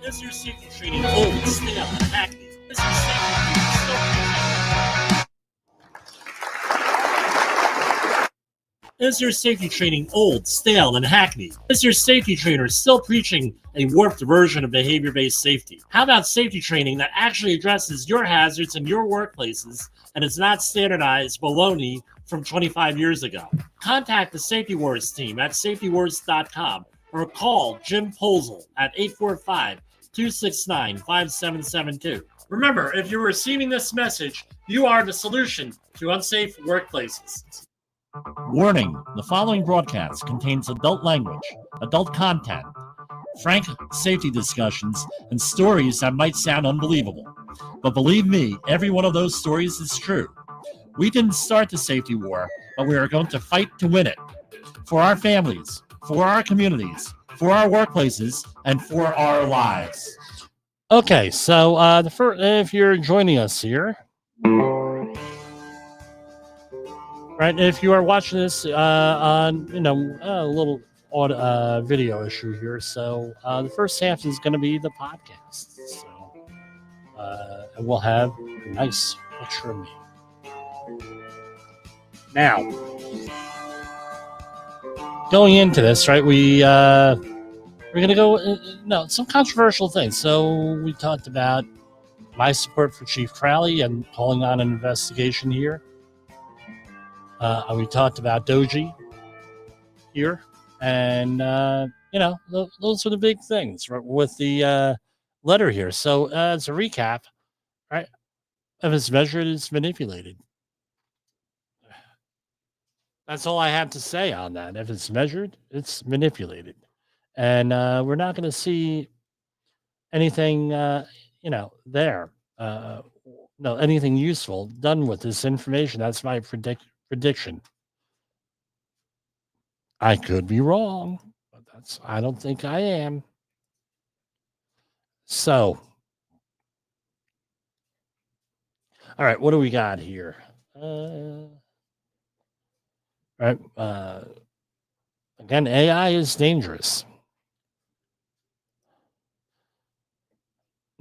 Is your safety training old, stale, and hackneyed? Is your safety training still Is your safety training old, stale, and hackneyed? Is your safety trainer still preaching a warped version of behavior-based safety? How about safety training that actually addresses your hazards in your workplaces and is not standardized baloney from 25 years ago? Contact the Safety Wars team at safetywars.com or call Jim Poesl at 845-269-5772. Remember, if you're receiving this message, you are the solution to unsafe workplaces. Warning, the following broadcast contains adult language, adult content, frank safety discussions, and stories that might sound unbelievable. But believe me, every one of those stories is true. We didn't start the safety war, but we are going to fight to win it. For our families, for our communities, for our workplaces, and for our lives. Okay, so if you're joining us here, right, if you are watching this on, a little video issue here, so the first half is going to be the podcast. So, and we'll have a nice picture of me. Now, going into this, right, we're going to go, some controversial things. So we talked about my support for Chief Crowley and calling on an investigation here. We talked about Doji here, and those are the big things, right, with the letter here. So as a recap, right, if it's measured, it's manipulated. That's all I have to say on that. If it's measured, it's manipulated, and we're not going to see anything, there. Anything useful done with this information. That's my prediction. I could be wrong, but I don't think I am. So, all right, what do we got here? Right. Again, AI is dangerous.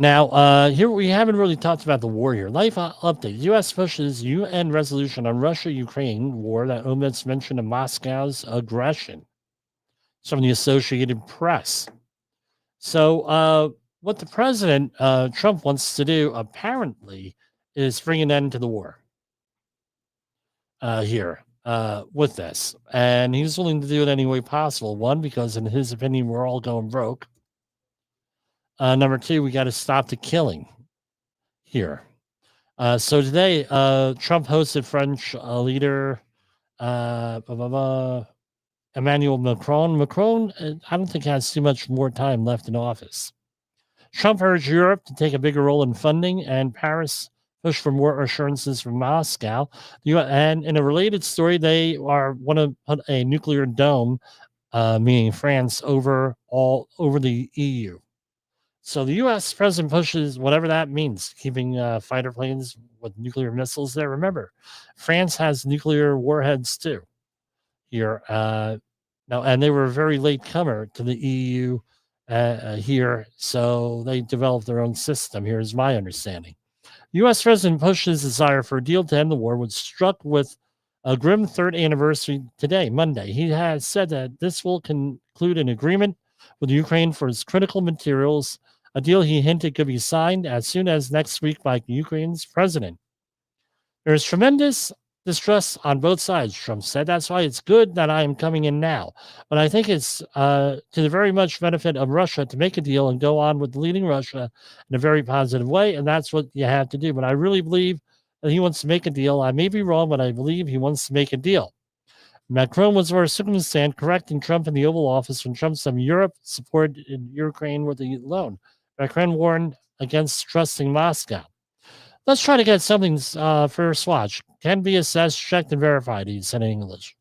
Now, here we haven't really talked about the war here. Life update. U.S. pushes UN resolution on Russia-Ukraine war that omits mention of Moscow's aggression. It's from the Associated Press. So what the president, Trump, wants to do, apparently, is bring an end to the war here with this. And he's willing to do it any way possible. One, because in his opinion, we're all going broke. Number two, we got to stop the killing here. So today, Trump hosted French leader Emmanuel Macron. Macron, I don't think has too much more time left in office. Trump urged Europe to take a bigger role in funding, and Paris pushed for more assurances from Moscow. And in a related story, they want to put a nuclear dome, meaning France, over the EU. So the U.S. president pushes whatever that means, keeping fighter planes with nuclear missiles there. Remember, France has nuclear warheads too here. Now, and they were a very late comer to the EU here, so they developed their own system. Here is my understanding. U.S. president pushed his desire for a deal to end the war, which struck with a grim third anniversary today, Monday. He has said that this will conclude an agreement with Ukraine for its critical materials, a deal he hinted could be signed as soon as next week by Ukraine's president. There is tremendous distrust on both sides, Trump said. That's why it's good that I am coming in now. But I think it's to the very much benefit of Russia to make a deal and go on with leading Russia in a very positive way. And that's what you have to do. But I really believe that he wants to make a deal. I may be wrong, but I believe he wants to make a deal. Macron was for a circumstance correcting Trump in the Oval Office when Trump said Europe supported Ukraine with a loan. Macron warned against trusting Moscow. Let's try to get something first watch. Can be assessed, checked, and verified, he said in English.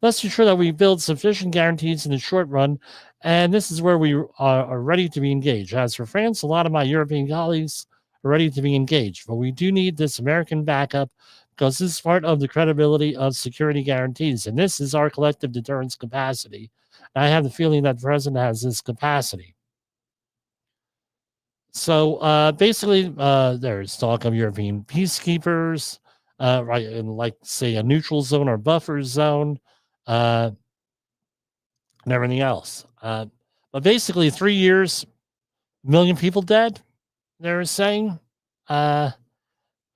Let's be sure that we build sufficient guarantees in the short run, and this is where we are ready to be engaged. As for France, a lot of my European colleagues are ready to be engaged, but we do need this American backup because this is part of the credibility of security guarantees, and this is our collective deterrence capacity. And I have the feeling that the president has this capacity. So basically, there's talk of European peacekeepers, right, in like say a neutral zone or buffer zone, uh, and everything else. But basically, 3 years, million people dead. They're saying. Uh,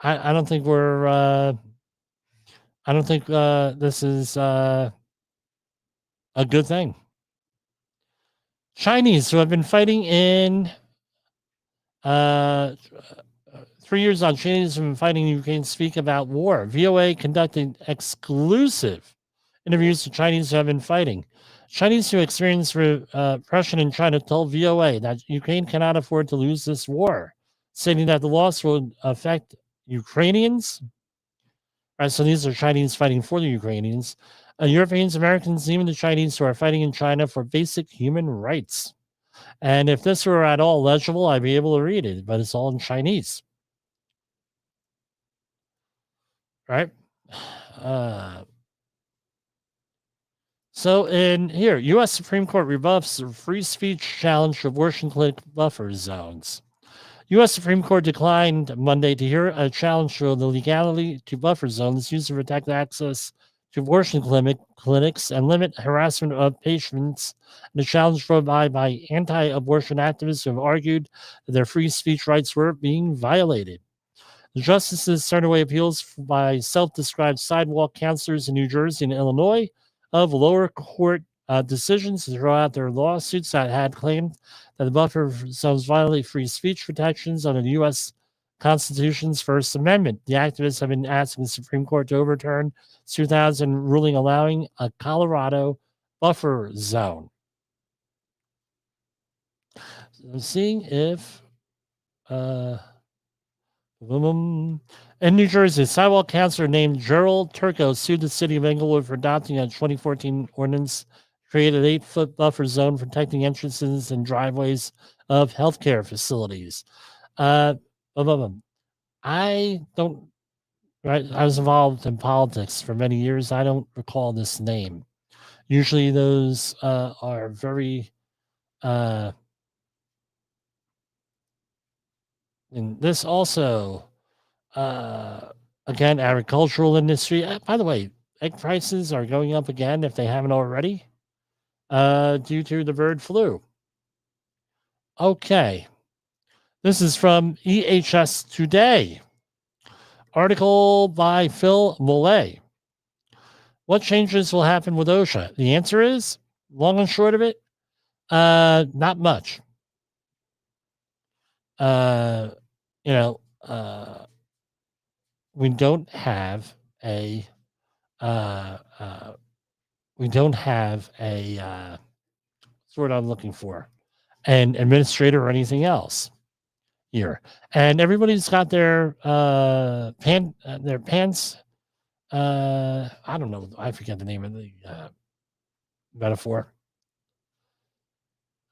I don't think we're. I don't think this is a good thing. Chinese who have been fighting in uh, 3 years on Chinese who have been fighting in Ukraine speak about war. VOA conducted exclusive interviews with Chinese who have been fighting. Chinese who experienced repression in China told VOA that Ukraine cannot afford to lose this war, stating that the loss would affect Ukrainians. Right, so these are Chinese fighting for the Ukrainians, Europeans, Americans, even the Chinese who are fighting in China for basic human rights. And if this were at all legible, I'd be able to read it, but it's all in Chinese. Right? So in here, U.S. Supreme Court rebuffs the free speech challenge to abortion clinic buffer zones. U.S. Supreme Court declined Monday to hear a challenge to the legality to buffer zones used to protect access to abortion clinics and limit harassment of patients. And the challenge brought by anti-abortion activists who have argued that their free speech rights were being violated. The justices turned away appeals by self-described sidewalk counselors in New Jersey and Illinois of lower court decisions to throw out their lawsuits that had claimed that the buffer zones violate free speech protections under the U.S. Constitution's First Amendment. The activists have been asking the Supreme Court to overturn 2000 ruling allowing a Colorado buffer zone. I'm seeing if in New Jersey, a sidewalk counselor named Gerald Turco sued the city of Englewood for adopting a 2014 ordinance created an 8-foot buffer zone protecting entrances and driveways of healthcare facilities. I don't, right? I was involved in politics for many years. I don't recall this name. Usually those are very, and this also, again, agricultural industry. By the way, egg prices are going up again if they haven't already, due to the bird flu. Okay. This is from EHS Today. Article by Phil Millay. What changes will happen with OSHA? The answer is, long and short of it, not much. We don't have a what's the word I'm looking for, an administrator or anything else here, and everybody's got their pants. I don't know. I forget the name of the metaphor.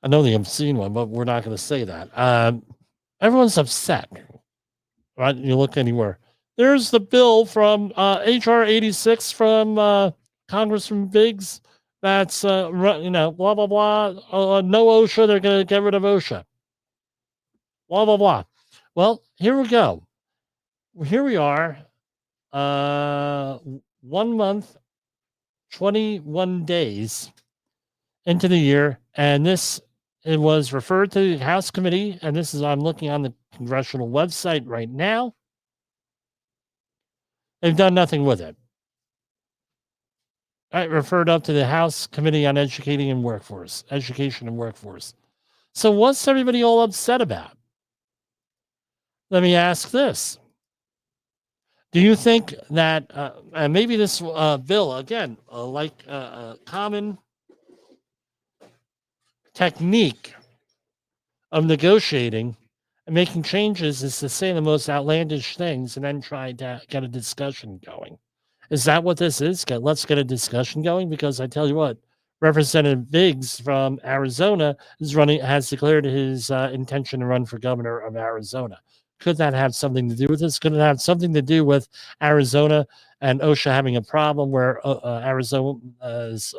I know the obscene one, but we're not going to say that. Everyone's upset, right? You look anywhere. There's the bill from HR 86 from Congressman Biggs. That's blah blah blah. No OSHA. They're going to get rid of OSHA. Blah blah blah. Well, here we go. Here we are. 1 month, 21 days into the year, and it was referred to the House committee, and this is, I'm looking on the congressional website right now. They've done nothing with it. I referred up to the House Committee on Education and Workforce. So what's everybody all upset about? Let me ask this. Do you think that, and maybe this bill, again, like a common technique of negotiating and making changes is to say the most outlandish things and then try to get a discussion going. Is that what this is? Let's get a discussion going, because I tell you what, Representative Biggs from Arizona has declared his intention to run for governor of Arizona. Could that have something to do with this? Could it have something to do with Arizona and OSHA having a problem where Arizona's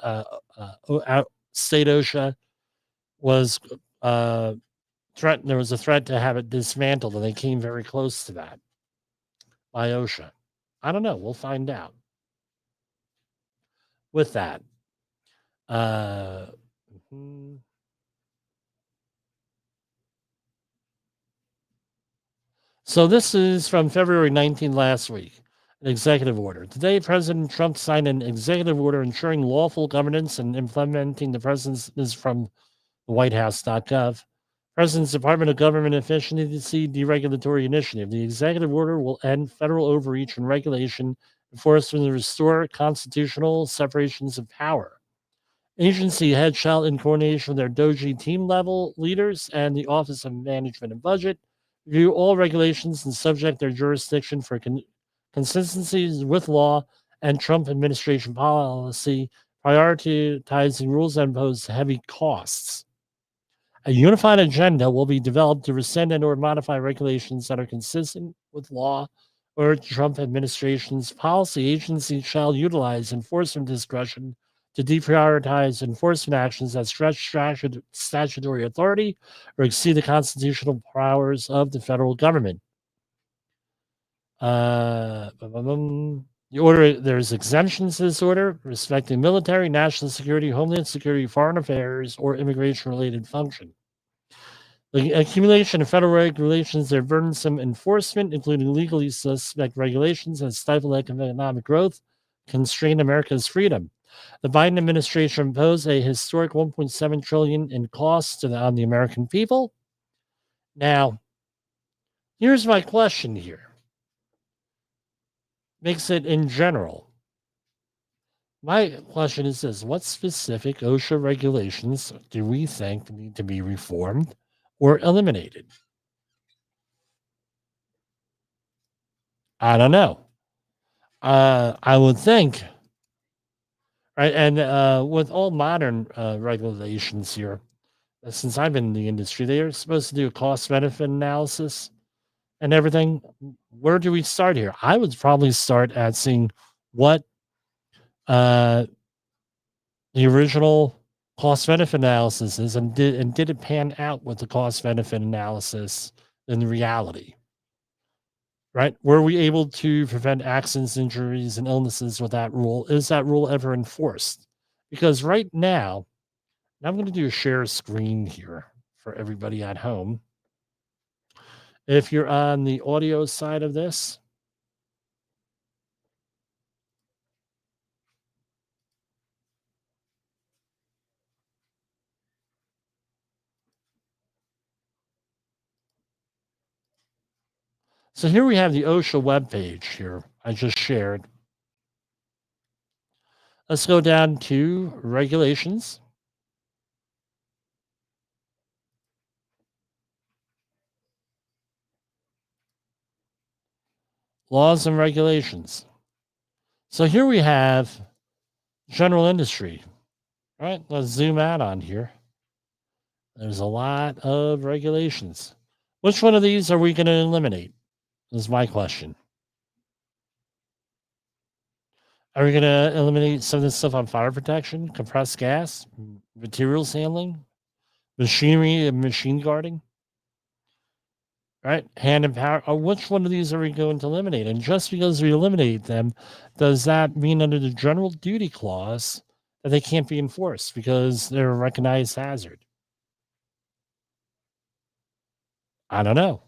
state OSHA was There was a threat to have it dismantled, and they came very close to that by OSHA. I don't know. We'll find out. With that, uh, mhm. So this is from February 19th last week, an executive order. Today, President Trump signed an executive order ensuring lawful governance and implementing the president's this is from the whitehouse.gov. President's Department of Government Efficiency Deregulatory Initiative. The executive order will end federal overreach and regulation enforcement and restore constitutional separations of power. Agency heads shall, in coordination with their Doji team level leaders and the Office of Management and Budget, review all regulations and subject their jurisdiction for consistencies with law and Trump administration policy, prioritizing rules that impose heavy costs. A unified agenda will be developed to rescind and or modify regulations that are consistent with law or Trump administration's policy. Agencies shall utilize enforcement discretion to deprioritize enforcement actions that stretch statutory authority or exceed the constitutional powers of the federal government. The order, there's exemptions to this order respecting military, national security, homeland security, foreign affairs, or immigration-related function. The accumulation of federal regulations, their burdensome enforcement, including legally suspect regulations that stifle economic growth, constrain America's freedom. The Biden administration imposed a historic $1.7 trillion in costs on the American people. Now, here's my question here. Makes it in general. My question is this: what specific OSHA regulations do we think need to be reformed or eliminated? I don't know. I would think, right? And with all modern regulations here, since I've been in the industry, they are supposed to do a cost benefit analysis and everything. Where do we start here? I would probably start at seeing what uh, the original cost benefit analysis is, and did it pan out with the cost benefit analysis in reality? Right? Were we able to prevent accidents, injuries, and illnesses with that rule? Is that rule ever enforced? Because right now, and I'm going to do a share screen here for everybody at home. If you're on the audio side of this, so here we have the OSHA webpage here I just shared. Let's go down to regulations. Laws and regulations. So here we have general industry. All right, let's zoom out on here. There's a lot of regulations. Which one of these are we going to eliminate? Is my question. Are we going to eliminate some of this stuff on fire protection, compressed gas, materials handling, machinery and machine guarding? Right? Hand and power. Or which one of these are we going to eliminate? And just because we eliminate them, does that mean under the general duty clause that they can't be enforced because they're a recognized hazard? I don't know.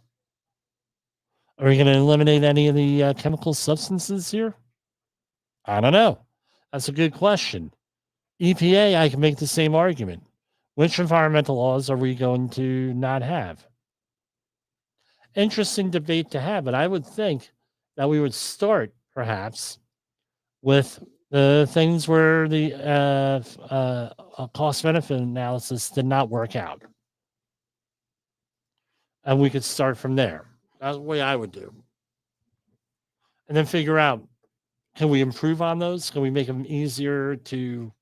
Are we going to eliminate any of the chemical substances here? I don't know. That's a good question. EPA, I can make the same argument. Which environmental laws are we going to not have? Interesting debate to have, but I would think that we would start perhaps with the things where the cost benefit analysis did not work out. And we could start from there. That's the way I would do. And then figure out, can we improve on those? Can we make them easier to,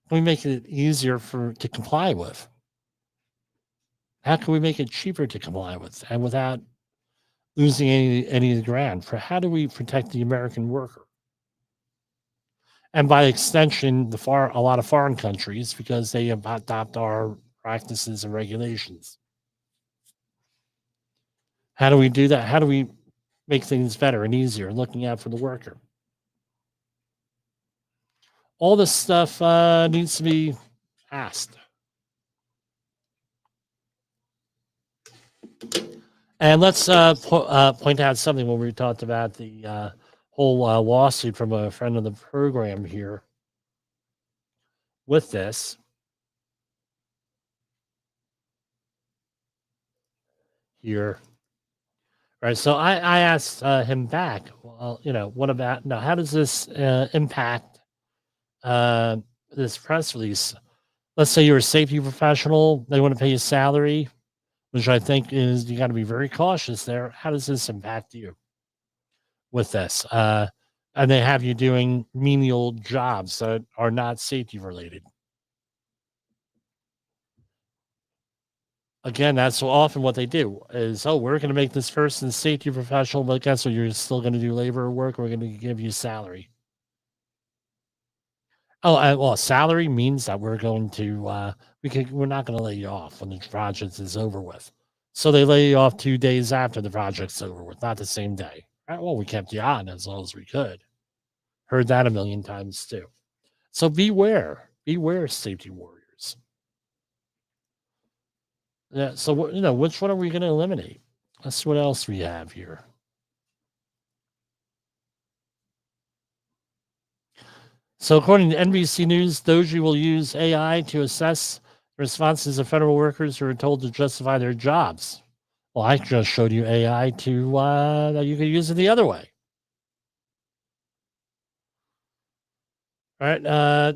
can we make it easier to comply with? How can we make it cheaper to comply with and without losing any of the ground? For how do we protect the American worker? And by extension, a lot of foreign countries, because they adopt our practices and regulations. How do we do that? How do we make things better and easier, looking out for the worker? All this stuff needs to be asked. And let's point out something when we talked about the whole lawsuit from a friend of the program here with this. Here. Right. So I asked him back, well, what about now? How does this impact uh, this press release? Let's say you're a safety professional, they want to pay you salary, which I think is you got to be very cautious there. How does this impact you with this? And they have you doing menial jobs that are not safety related. Again, that's so often what they do is, oh, we're going to make this person a safety professional, but guess what? You're still going to do labor work. We're going to give you salary. Oh, well, salary means that we're going to we're not going to lay you off when the project is over with. So they lay you off 2 days after the project's over with, not the same day. Right? Well, we kept you on as long as we could. Heard that a million times too. So beware, safety warriors. Yeah. So which one are we going to eliminate? Let's see what else we have here. So, according to NBC News, Doji will use AI to assess responses of federal workers who are told to justify their jobs. Well, I just showed you AI to that you could use it the other way. All right.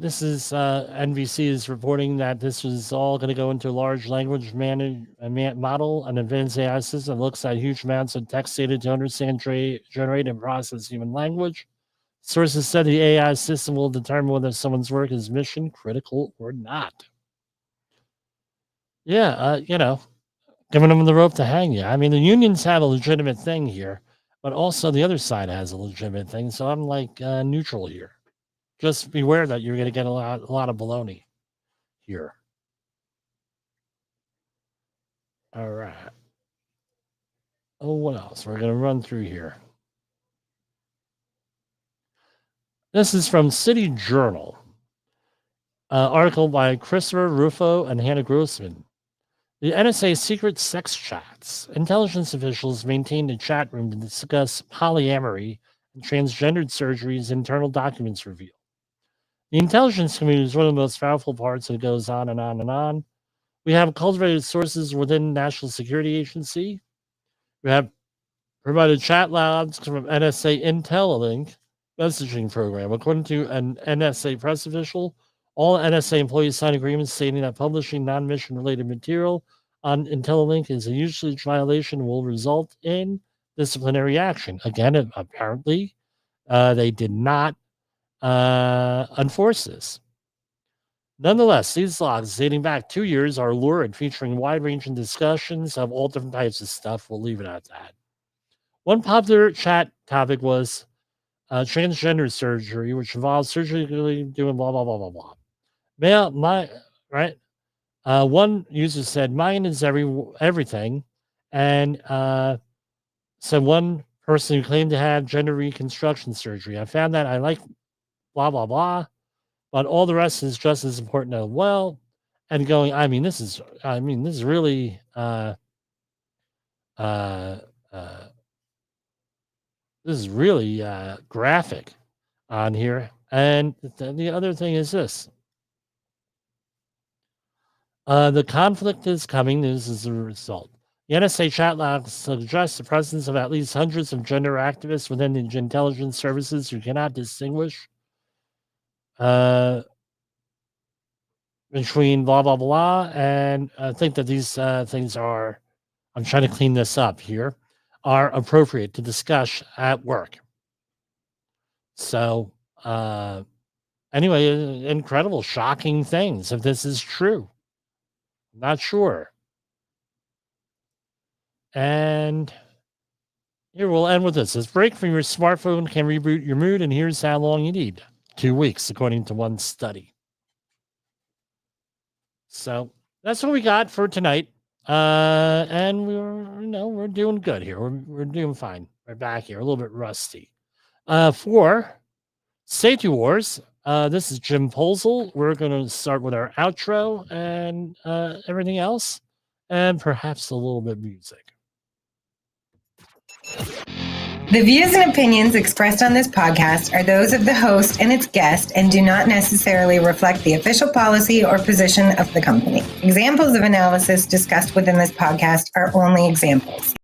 This is NBC is reporting that this is all going to go into a large language model, an advanced AI system that looks at huge amounts of text data to understand, generate, and process human language. Sources said the AI system will determine whether someone's work is mission critical or not. Yeah, giving them the rope to hang you. I mean, the unions have a legitimate thing here, but also the other side has a legitimate thing. So I'm like neutral here. Just beware that you're going to get a lot of baloney here. All right. Oh, what else? We're going to run through here. This is from City Journal. Article by Christopher Rufo and Hannah Grossman. The NSA secret sex chats. Intelligence officials maintained a chat room to discuss polyamory and transgendered surgeries, internal documents reveal. The intelligence community is one of the most powerful parts, and it goes on and on and on. We have cultivated sources within National Security Agency. We have provided chat logs from NSA IntelliLink messaging program. According to an NSA press official, all NSA employees sign agreements stating that publishing non-mission related material on IntelliLink is a usage violation and will result in disciplinary action. Again, apparently, they did not enforce this. Nonetheless, these logs dating back 2 years are lurid, featuring wide-ranging discussions of all different types of stuff. We'll leave it at that. One popular chat topic was transgender surgery, which involves surgically doing blah, blah, blah, blah, blah. Right? One user said, mine is everything. And so one person who claimed to have gender reconstruction surgery. I found that I like blah, blah, blah, but all the rest is just as important as well. And going, this is really uh, this is really graphic on here. And the other thing is this. The conflict is coming. This is the result. The NSA chat logs suggest the presence of at least hundreds of gender activists within the intelligence services who cannot distinguish between blah, blah, blah. And I think that these things are, I'm trying to clean this up here, are appropriate to discuss at work. So, anyway, incredible, shocking things if this is true. Not sure. And here we'll end with this. This break from your smartphone can reboot your mood, and here's how long you need. 2 weeks, according to one study. So that's what we got for tonight. And we're doing good here. We're doing fine. We're back here, a little bit rusty. For Safety Wars, this is Jim Poesl. We're going to start with our outro and everything else, and perhaps a little bit of music. The views and opinions expressed on this podcast are those of the host and its guest and do not necessarily reflect the official policy or position of the company. Examples of analysis discussed within this podcast are only examples.